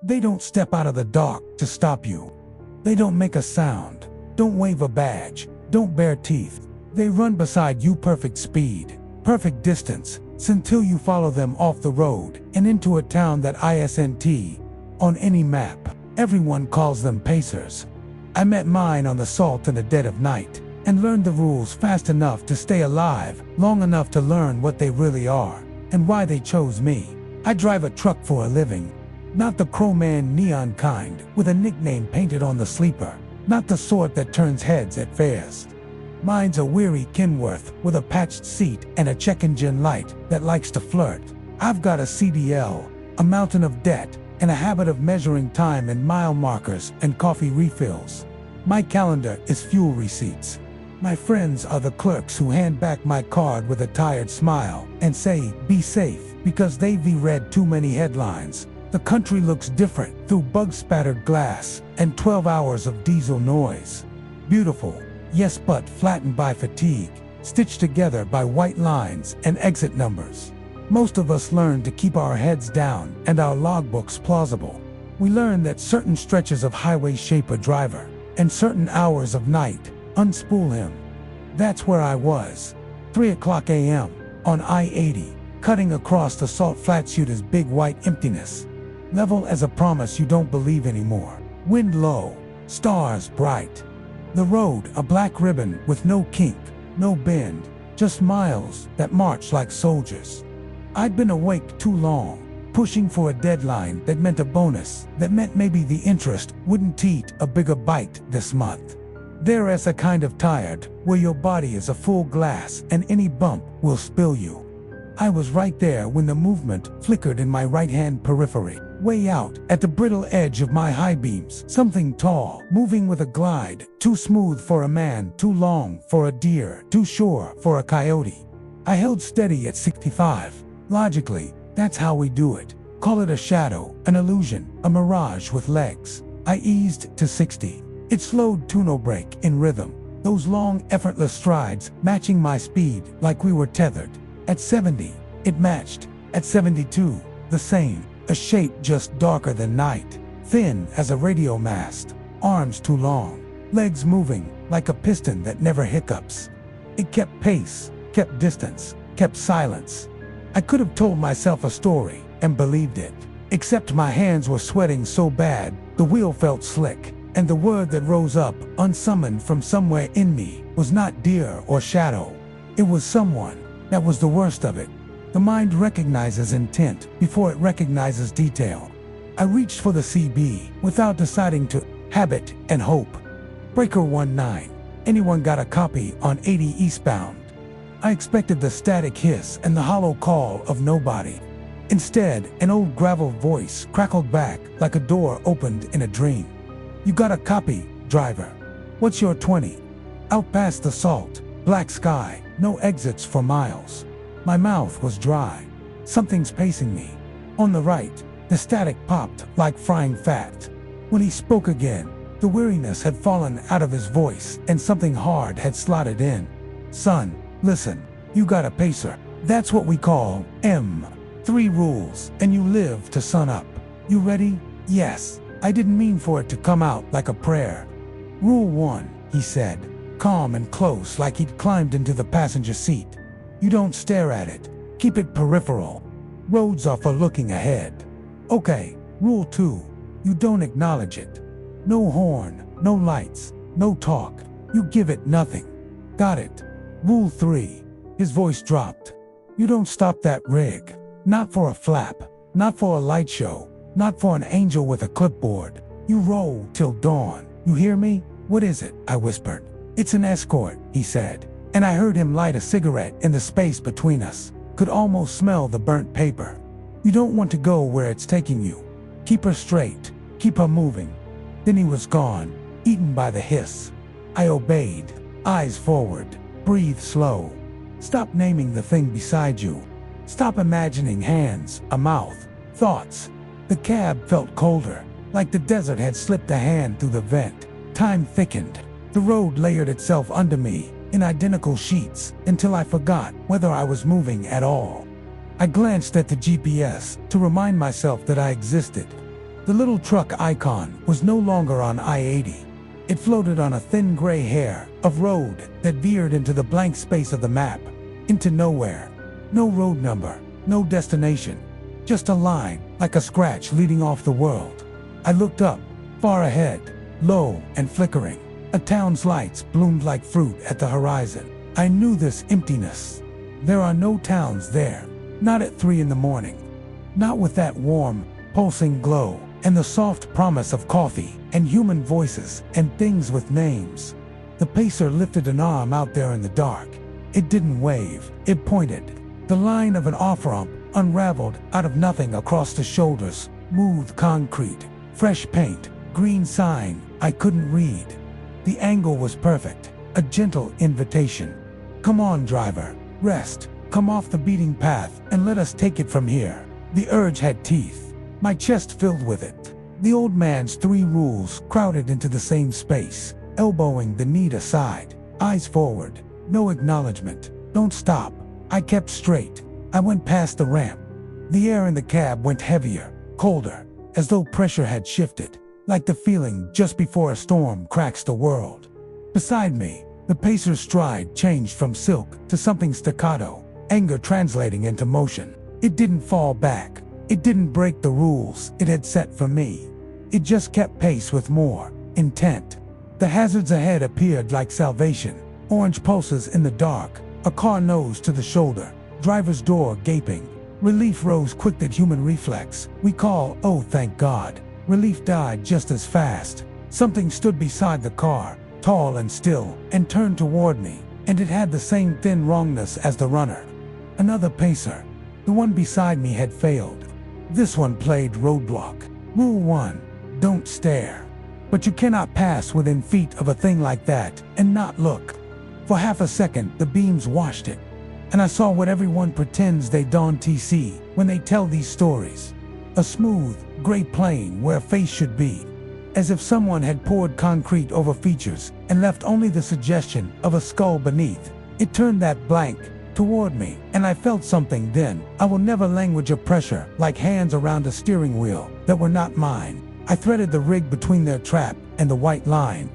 They don't step out of the dark to stop you. They don't make a sound, don't wave a badge, don't bare teeth. They run beside you perfect speed, perfect distance, until you follow them off the road and into a town that isn't on any map. Everyone calls them Pacers. I met mine on the salt in the dead of night and learned the rules fast enough to stay alive long enough to learn what they really are and why they chose me. I drive a truck for a living. Not the Crowman neon kind with a nickname painted on the sleeper. Not the sort that turns heads at fairs. Mine's a weary Kenworth with a patched seat and a check engine light that likes to flirt. I've got a CDL, a mountain of debt, and a habit of measuring time in mile markers and coffee refills. My calendar is fuel receipts. My friends are the clerks who hand back my card with a tired smile and say, "Be safe," because they've read too many headlines. The country looks different through bug-spattered glass and 12 hours of diesel noise. Beautiful, yes, but flattened by fatigue, stitched together by white lines and exit numbers. Most of us learn to keep our heads down and our logbooks plausible. We learn that certain stretches of highway shape a driver, and certain hours of night unspool him. That's where I was, 3 o'clock a.m. on I-80, cutting across the Salt Flats Utah's big white emptiness. Level as a promise you don't believe anymore. Wind low, stars bright. The road a black ribbon with no kink, no bend, just miles that march like soldiers. I'd been awake too long, pushing for a deadline that meant a bonus, that meant maybe the interest wouldn't eat a bigger bite this month. There's a kind of tired where your body is a full glass and any bump will spill you. I was right there when the movement flickered in my right-hand periphery. Way out at the brittle edge of my high beams, something tall, moving with a glide, too smooth for a man, too long for a deer, too sure for a coyote. I held steady at 65. Logically, that's how we do it. Call it a shadow, an illusion, a mirage with legs. I eased to 60. It slowed to no break in rhythm, those long, effortless strides matching my speed like we were tethered. At 70, it matched. At 72, the same. A shape just darker than night, thin as a radio mast, arms too long, legs moving like a piston that never hiccups. It kept pace, kept distance, kept silence. I could have told myself a story and believed it, except my hands were sweating so bad, the wheel felt slick, and the word that rose up, unsummoned from somewhere in me, was not deer or shadow. It was someone. That was the worst of it. The mind recognizes intent before it recognizes detail. I reached for the CB without deciding to habit and hope. Breaker 19. Anyone got a copy on 80 eastbound? I expected the static hiss and the hollow call of nobody. Instead, an old gravel voice crackled back like a door opened in a dream. You got a copy, driver. What's your 20? Out past the salt, black sky, no exits for miles. My mouth was dry. Something's pacing me. On the right, the static popped like frying fat. When he spoke again, the weariness had fallen out of his voice and something hard had slotted in. Son, listen, you got a pacer. That's what we call 3 rules, and you live to sun up. You ready? Yes. I didn't mean for it to come out like a prayer. Rule 1, he said, calm and close like he'd climbed into the passenger seat. You don't stare at it. Keep it peripheral. Roads are for looking ahead. Okay, rule 2. You don't acknowledge it. No horn, no lights, no talk. You give it nothing. Got it. Rule 3. His voice dropped. You don't stop that rig. Not for a flap. Not for a light show. Not for an angel with a clipboard. You roll till dawn. You hear me? What is it? I whispered. It's an escort, he said. And I heard him light a cigarette in the space between us. Could almost smell the burnt paper. You don't want to go where it's taking you. Keep her straight. Keep her moving. Then he was gone, eaten by the hiss. I obeyed. Eyes forward. Breathe slow. Stop naming the thing beside you. Stop imagining hands, a mouth, thoughts. The cab felt colder, like the desert had slipped a hand through the vent. Time thickened. The road layered itself under me in identical sheets until I forgot whether I was moving at all. I glanced at the GPS to remind myself that I existed. The little truck icon was no longer on I-80. It floated on a thin gray hair of road that veered into the blank space of the map, into nowhere. No road number, no destination, just a line, like a scratch leading off the world. I looked up, far ahead, low and flickering. A town's lights bloomed like fruit at the horizon. I knew this emptiness. There are no towns there, not at 3 in the morning. Not with that warm, pulsing glow, and the soft promise of coffee, and human voices, and things with names. The Pacer lifted an arm out there in the dark. It didn't wave, it pointed. The line of an off-ramp unraveled out of nothing across the shoulders. Smooth concrete, fresh paint, green sign I couldn't read. The angle was perfect, a gentle invitation. Come on, driver, rest, come off the beating path, and let us take it from here. The urge had teeth, my chest filled with it. The old man's 3 rules crowded into the same space, elbowing the need aside, eyes forward, no acknowledgement, don't stop. I kept straight. I went past the ramp. The air in the cab went heavier, colder, as though pressure had shifted, like the feeling just before a storm cracks the world. Beside me, the Pacer's stride changed from silk to something staccato, anger translating into motion. It didn't fall back. It didn't break the rules it had set for me. It just kept pace with more intent. The hazards ahead appeared like salvation, orange pulses in the dark, a car nose to the shoulder, driver's door gaping. Relief rose quick at human reflex. We call, oh thank God. Relief died just as fast. Something stood beside the car, tall and still, and turned toward me, and it had the same thin wrongness as the runner. Another Pacer. The one beside me had failed. This one played roadblock. Rule 1, don't stare. But you cannot pass within feet of a thing like that and not look. For half a second, the beams washed it, and I saw what everyone pretends they don't see when they tell these stories. A smooth, gray plane where a face should be, as if someone had poured concrete over features and left only the suggestion of a skull beneath. It turned that blank toward me, and I felt something then. I will never language of pressure, like hands around a steering wheel, that were not mine. I threaded the rig between their trap and the white line.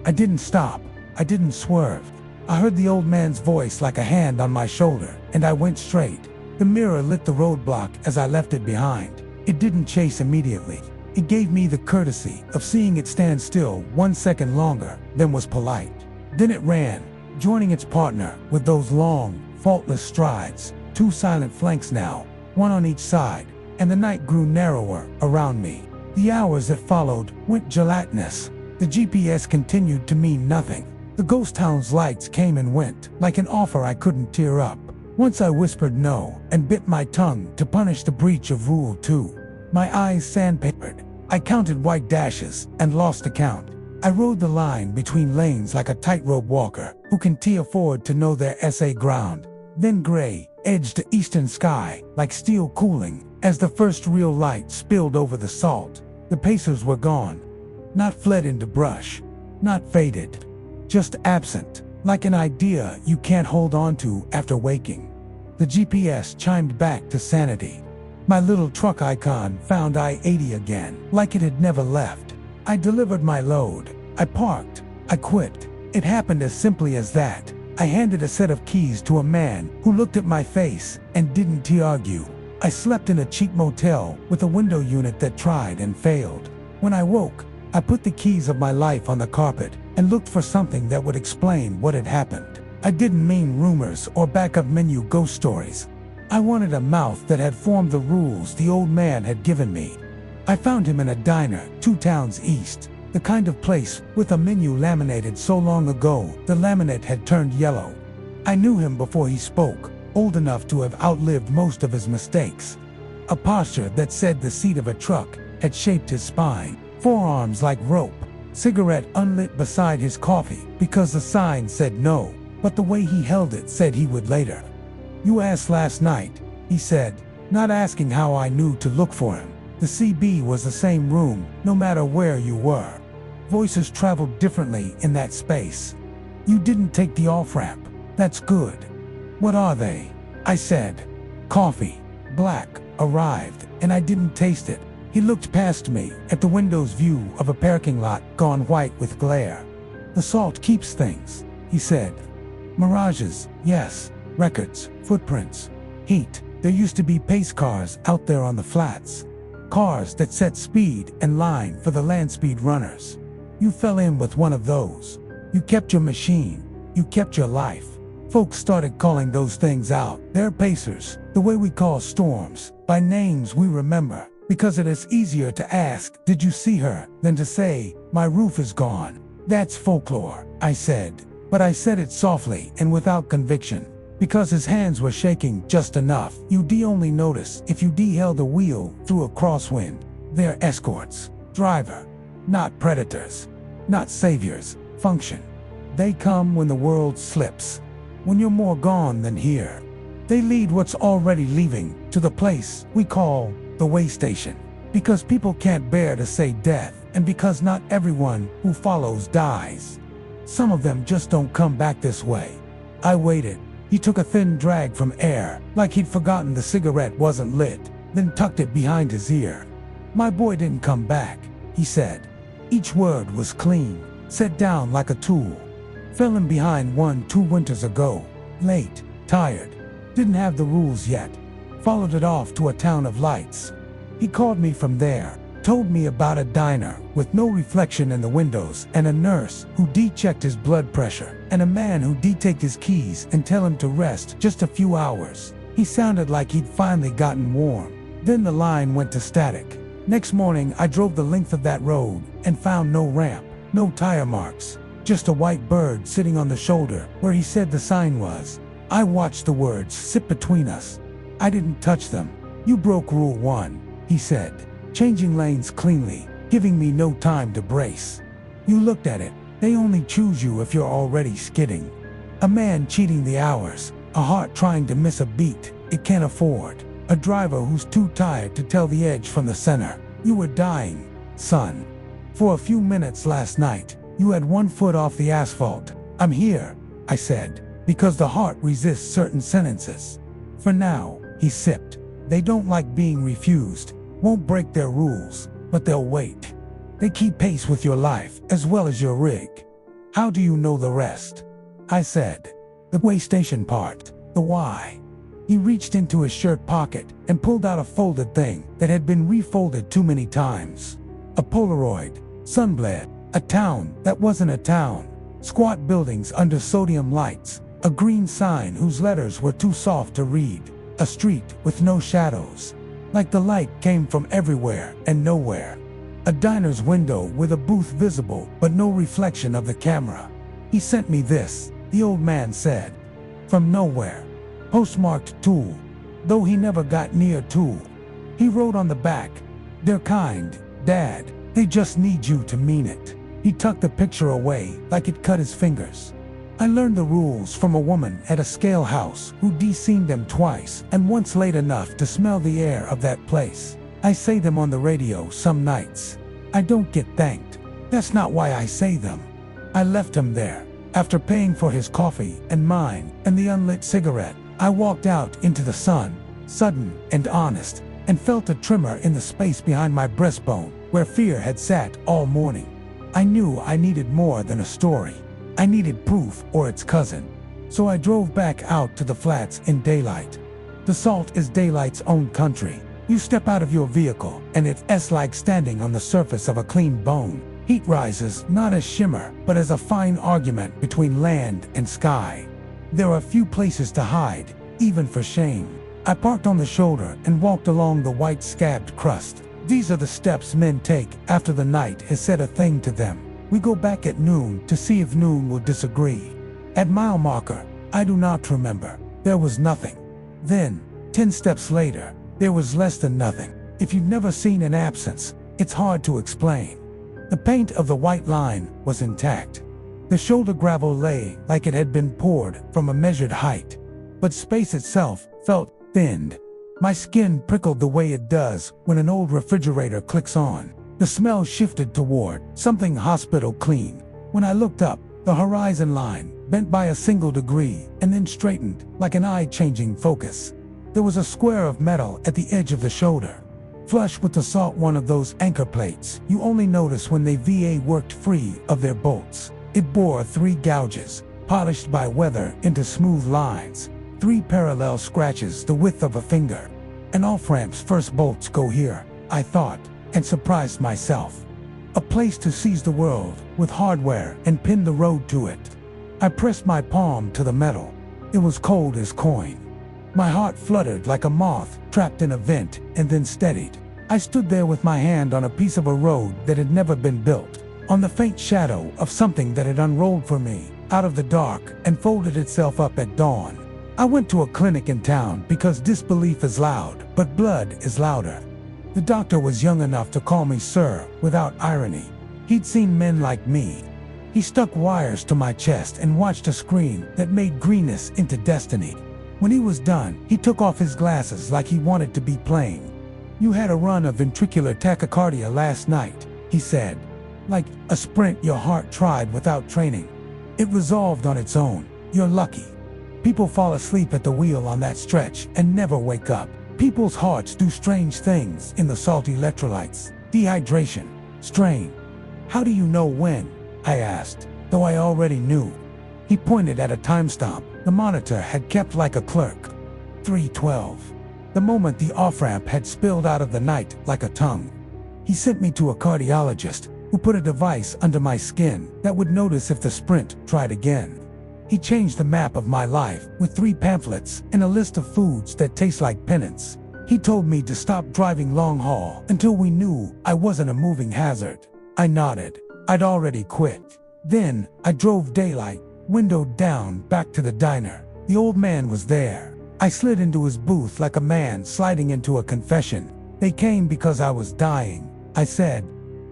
I didn't stop. I didn't swerve. I heard the old man's voice like a hand on my shoulder, and I went straight. The mirror lit the roadblock as I left it behind. It didn't chase immediately. It gave me the courtesy of seeing it stand still 1 second longer than was polite. Then it ran, joining its partner with those long, faultless strides, 2 silent flanks now, one on each side, and the night grew narrower around me. The hours that followed went gelatinous. The GPS continued to mean nothing. The ghost town's lights came and went, like an offer I couldn't tear up. Once I whispered no, and bit my tongue to punish the breach of Rule 2. My eyes sandpapered. I counted white dashes, and lost account. I rode the line between lanes like a tightrope walker, who can afford to know their SA ground. Then gray edged the eastern sky, like steel cooling, as the first real light spilled over the salt. The Pacers were gone. Not fled into brush. Not faded. Just absent, like an idea you can't hold on to after waking. The GPS chimed back to sanity. My little truck icon found I-80 again, like it had never left. I delivered my load. I parked. I quit. It happened as simply as that. I handed a set of keys to a man who looked at my face and didn't argue. I slept in a cheap motel with a window unit that tried and failed. When I woke, I put the keys of my life on the carpet and looked for something that would explain what had happened. I didn't mean rumors or backup menu ghost stories. I wanted a mouth that had formed the rules the old man had given me. I found him in a diner 2 towns east, the kind of place with a menu laminated so long ago the laminate had turned yellow. I knew him before he spoke, old enough to have outlived most of his mistakes. A posture that said the seat of a truck had shaped his spine, forearms like rope, cigarette unlit beside his coffee because the sign said no, but the way he held it said he would later. You asked last night, he said, not asking how I knew to look for him. The CB was the same room, no matter where you were. Voices traveled differently in that space. You didn't take the off-ramp. That's good. What are they? I said. Coffee. Black. Arrived, and I didn't taste it. He looked past me at the window's view of a parking lot gone white with glare. "The salt keeps things," he said. "Mirages, yes. Records, footprints, heat. There used to be pace cars out there on the flats. Cars that set speed and line for the land speed runners. You fell in with one of those. You kept your machine. You kept your life. Folks started calling those things out. They're pacers, the way we call storms, by names we remember, because it is easier to ask, 'Did you see her?' than to say, 'My roof is gone.' That's folklore," I said. But I said it softly and without conviction, because his hands were shaking just enough. You'd only notice if you held a wheel through a crosswind. They're escorts. Driver. Not predators. Not saviors. Function. They come when the world slips. When you're more gone than here. They lead what's already leaving to the place we call the way station. Because people can't bear to say death, and because not everyone who follows dies. Some of them just don't come back this way. I waited. He took a thin drag from air, like he'd forgotten the cigarette wasn't lit, then tucked it behind his ear. "My boy didn't come back," he said. Each word was clean, set down like a tool. "Fell in behind 2 winters ago. Late, tired, didn't have the rules yet. Followed it off to a town of lights. He called me from there, told me about a diner with no reflection in the windows, and a nurse who checked his blood pressure, and a man who take his keys and tell him to rest just a few hours. He sounded like he'd finally gotten warm. Then the line went to static. Next morning I drove the length of that road and found no ramp, no tire marks, just a white bird sitting on the shoulder where he said the sign was. I watched the words sip between us. I didn't touch them. "You broke Rule 1, he said, changing lanes cleanly, giving me no time to brace. "You looked at it. They only choose you if you're already skidding. A man cheating the hours, a heart trying to miss a beat it can't afford, a driver who's too tired to tell the edge from the center. You were dying, son. For a few minutes last night, you had 1 foot off the asphalt. I'm here," I said, "because the heart resists certain sentences. For now," he sipped. "They don't like being refused, won't break their rules, but they'll wait. They keep pace with your life as well as your rig. How do you know the rest?" I said, "The way station part, the why." He reached into his shirt pocket and pulled out a folded thing that had been refolded too many times. A Polaroid, sunbled, a town that wasn't a town, squat buildings under sodium lights, a green sign whose letters were too soft to read, a street with no shadows, like the light came from everywhere and nowhere. A diner's window with a booth visible but no reflection of the camera. "He sent me this," the old man said. "From nowhere. Postmarked Tool, though he never got near Tool. He wrote on the back, 'They're kind, Dad. They just need you to mean it.'" He tucked the picture away like it cut his fingers. I learned the rules from a woman at a scale house who seen them twice and once late enough to smell the air of that place. I say them on the radio some nights. I don't get thanked. That's not why I say them. I left him there. After paying for his coffee and mine and the unlit cigarette, I walked out into the sun, sudden and honest, and felt a tremor in the space behind my breastbone where fear had sat all morning. I knew I needed more than a story. I needed proof or its cousin. So I drove back out to the flats in daylight. DeSalt is daylight's own country. You step out of your vehicle and it's like standing on the surface of a clean bone. Heat rises not as shimmer, but as a fine argument between land and sky. There are few places to hide, even for shame. I parked on the shoulder and walked along the white scabbed crust. These are the steps men take after the night has said a thing to them. We go back at noon to see if noon will disagree. At mile marker, I do not remember. There was nothing. Then, 10 steps later, there was less than nothing. If you've never seen an absence, it's hard to explain. The paint of the white line was intact. The shoulder gravel lay like it had been poured from a measured height. But space itself felt thinned. My skin prickled the way it does when an old refrigerator clicks on. The smell shifted toward something hospital clean. When I looked up, the horizon line bent by a single degree and then straightened like an eye-changing focus. There was a square of metal at the edge of the shoulder. flush with the salt, one of those anchor plates you only notice when they VA worked free of their bolts. It bore 3 gouges, polished by weather into smooth lines, 3 parallel scratches the width of a finger. An off-ramp's first bolts go here, I thought, and surprised myself. A place to seize the world with hardware and pin the road to it. I pressed my palm to the metal. It was cold as coin. My heart fluttered like a moth trapped in a vent and then steadied. I stood there with my hand on a piece of a road that had never been built, on the faint shadow of something that had unrolled for me out of the dark and folded itself up at dawn. I went to a clinic in town because disbelief is loud, but blood is louder. The doctor was young enough to call me sir without irony. He'd seen men like me. He stuck wires to my chest and watched a screen that made greenness into destiny. When he was done, he took off his glasses like he wanted to be playing. "You had a run of ventricular tachycardia last night," he said. "Like a sprint your heart tried without training. It resolved on its own. You're lucky. People fall asleep at the wheel on that stretch and never wake up. People's hearts do strange things in the salty electrolytes. Dehydration, strain." "How do you know when?" I asked, though I already knew. He pointed at a time stamp the monitor had kept like a clerk. 3:12. The moment the off-ramp had spilled out of the night like a tongue. He sent me to a cardiologist who put a device under my skin that would notice if the sprint tried again. He changed the map of my life with 3 pamphlets and a list of foods that taste like penance. He told me to stop driving long haul until we knew I wasn't a moving hazard. I nodded. I'd already quit. Then I drove daylight, windowed down, back to the diner. The old man was there. I slid into his booth like a man sliding into a confession. "They came because I was dying," I said,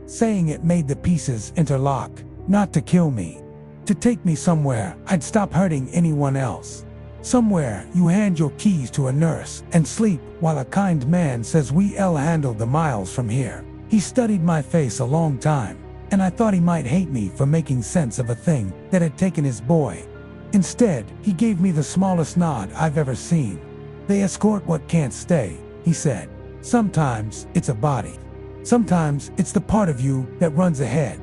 saying it made the pieces interlock. "Not to kill me. To take me somewhere I'd stop hurting anyone else. Somewhere you hand your keys to a nurse and sleep while a kind man says we'll handle the miles from here." He studied my face a long time, and I thought he might hate me for making sense of a thing that had taken his boy. Instead, he gave me the smallest nod I've ever seen. "They escort what can't stay," he said. "Sometimes it's a body. Sometimes it's the part of you that runs ahead.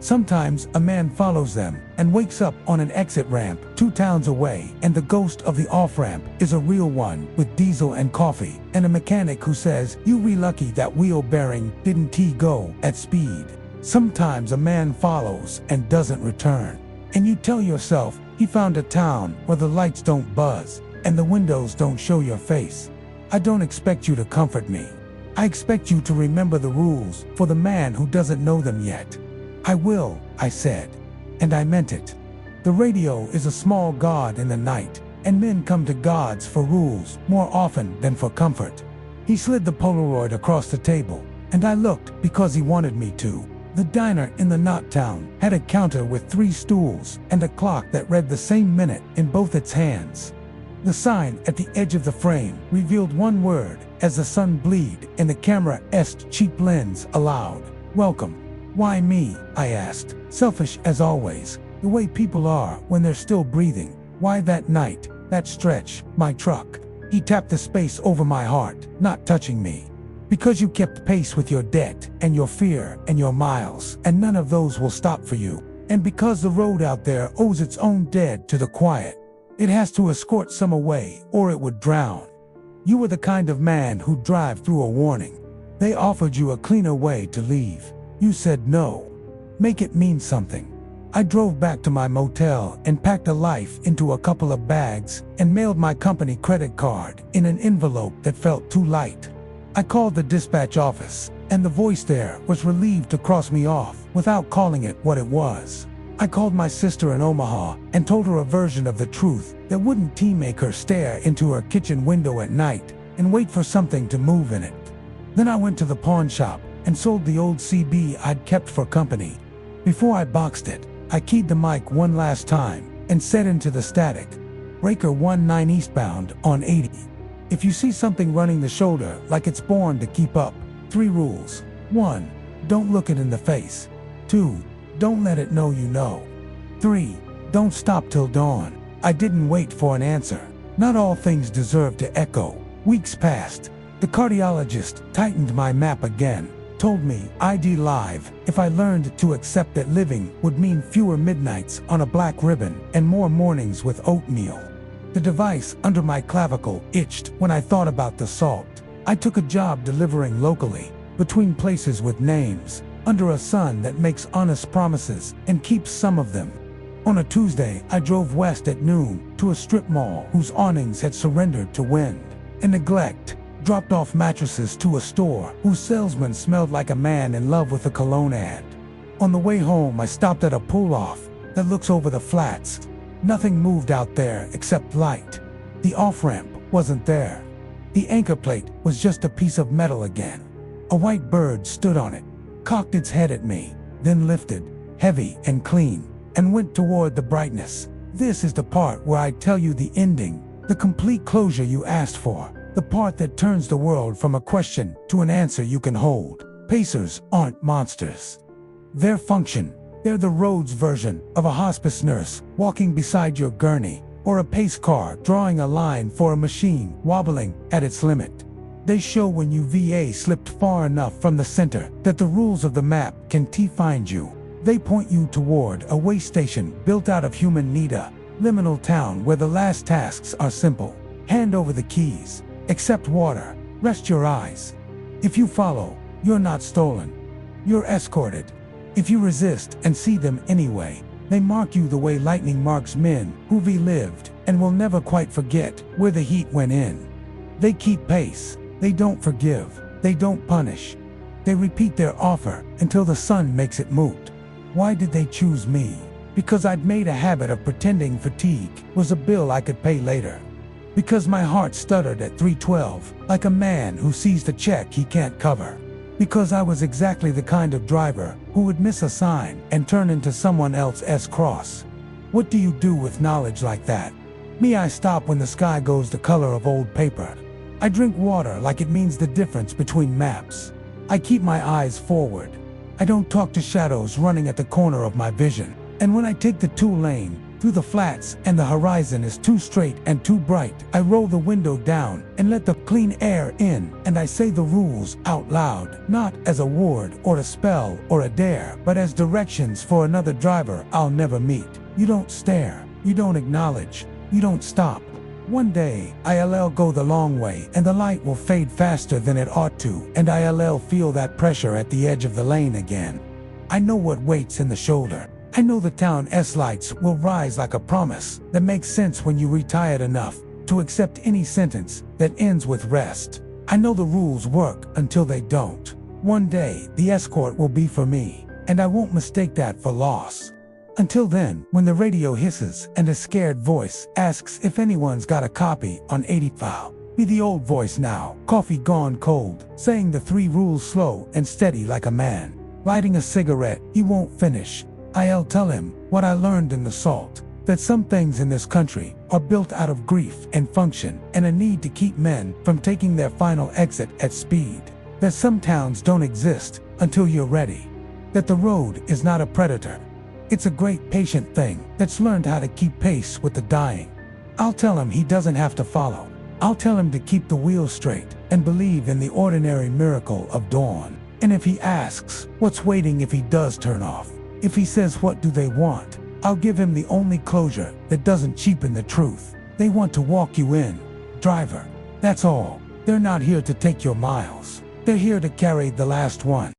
Sometimes a man follows them and wakes up on an exit ramp 2 towns away, and the ghost of the off-ramp is a real one with diesel and coffee and a mechanic who says, 'You re lucky that wheel bearing didn't go at speed.' Sometimes a man follows and doesn't return, and you tell yourself he found a town where the lights don't buzz and the windows don't show your face. I don't expect you to comfort me. I expect you to remember the rules for the man who doesn't know them yet." "I will," I said, and I meant it. The radio is a small god in the night, and men come to gods for rules more often than for comfort. He slid the Polaroid across the table, and I looked because he wanted me to. The diner in the knot town had a counter with 3 stools and a clock that read the same minute in both its hands. The sign at the edge of the frame revealed one word as the sun bleed and the camera's cheap lens allowed: "Welcome." "Why me?" I asked, selfish as always, the way people are when they're still breathing. "Why that night, that stretch, my truck?" He tapped the space over my heart, not touching me. "Because you kept pace with your debt and your fear and your miles, and none of those will stop for you. And because the road out there owes its own dead to the quiet. It has to escort some away or it would drown. You were the kind of man who'd drive through a warning. They offered you a cleaner way to leave. You said no. Make it mean something." I drove back to my motel and packed a life into a couple of bags and mailed my company credit card in an envelope that felt too light. I called the dispatch office, and the voice there was relieved to cross me off without calling it what it was. I called my sister in Omaha and told her a version of the truth that wouldn't make her stare into her kitchen window at night and wait for something to move in it. Then I went to the pawn shop and sold the old CB I'd kept for company. Before I boxed it, I keyed the mic one last time and set into the static. "Breaker 19 eastbound on 80. If you see something running the shoulder like it's born to keep up, 3 rules. 1. Don't look it in the face. 2. Don't let it know you know. 3. Don't stop till dawn." I didn't wait for an answer. Not all things deserve to echo. Weeks passed. The cardiologist tightened my map again, told me I'd be live if I learned to accept that living would mean fewer midnights on a black ribbon and more mornings with oatmeal. The device under my clavicle itched when I thought about the salt. I took a job delivering locally, between places with names, under a sun that makes honest promises and keeps some of them. On a Tuesday, I drove west at noon to a strip mall whose awnings had surrendered to wind and neglect, dropped off mattresses to a store whose salesman smelled like a man in love with a cologne ad. On the way home, I stopped at a pull-off that looks over the flats. Nothing moved out there except light. The off-ramp wasn't there. The anchor plate was just a piece of metal again. A white bird stood on it, cocked its head at me, then lifted, heavy and clean, and went toward the brightness. This is the part where I tell you the ending, the complete closure you asked for, the part that turns the world from a question to an answer you can hold. Pacers aren't monsters. Their function, they're the road's version of a hospice nurse walking beside your gurney, or a pace car drawing a line for a machine wobbling at its limit. They show when you VA slipped far enough from the center that the rules of the map can find you. They point you toward a way station built out of human need, a liminal town where the last tasks are simple. Hand over the keys, accept water, rest your eyes. If you follow, you're not stolen. You're escorted. If you resist and see them anyway, they mark you the way lightning marks men who've lived and will never quite forget where the heat went in. They keep pace. They don't forgive. They don't punish. They repeat their offer until the sun makes it moot. Why did they choose me? Because I'd made a habit of pretending fatigue was a bill I could pay later. Because my heart stuttered at 3:12, like a man who sees the check he can't cover. Because I was exactly the kind of driver who would miss a sign and turn into someone else's cross. What do you do with knowledge like that? Me, I stop when the sky goes the color of old paper. I drink water like it means the difference between maps. I keep my eyes forward. I don't talk to shadows running at the corner of my vision. And when I take the 2-lane through the flats and the horizon is too straight and too bright, I roll the window down and let the clean air in, and I say the rules out loud, not as a word or a spell or a dare, but as directions for another driver I'll never meet. You don't stare, you don't acknowledge, you don't stop. One day, I'll go the long way and the light will fade faster than it ought to, and I'll feel that pressure at the edge of the lane again. I know what waits in the shoulder. I know the town's lights will rise like a promise that makes sense when you retired enough to accept any sentence that ends with rest. I know the rules work until they don't. One day, the escort will be for me, and I won't mistake that for loss. Until then, when the radio hisses and a scared voice asks if anyone's got a copy on 80 file, be the old voice now, coffee gone cold, saying the 3 rules slow and steady like a man. Lighting a cigarette he won't finish. I'll tell him what I learned in the salt, that some things in this country are built out of grief and function and a need to keep men from taking their final exit at speed. That some towns don't exist until you're ready. That the road is not a predator. It's a great patient thing that's learned how to keep pace with the dying. I'll tell him he doesn't have to follow. I'll tell him to keep the wheel straight and believe in the ordinary miracle of dawn. And if he asks, what's waiting if he does turn off? If he says what do they want, I'll give him the only closure that doesn't cheapen the truth. They want to walk you in, driver. That's all. They're not here to take your miles. They're here to carry the last one.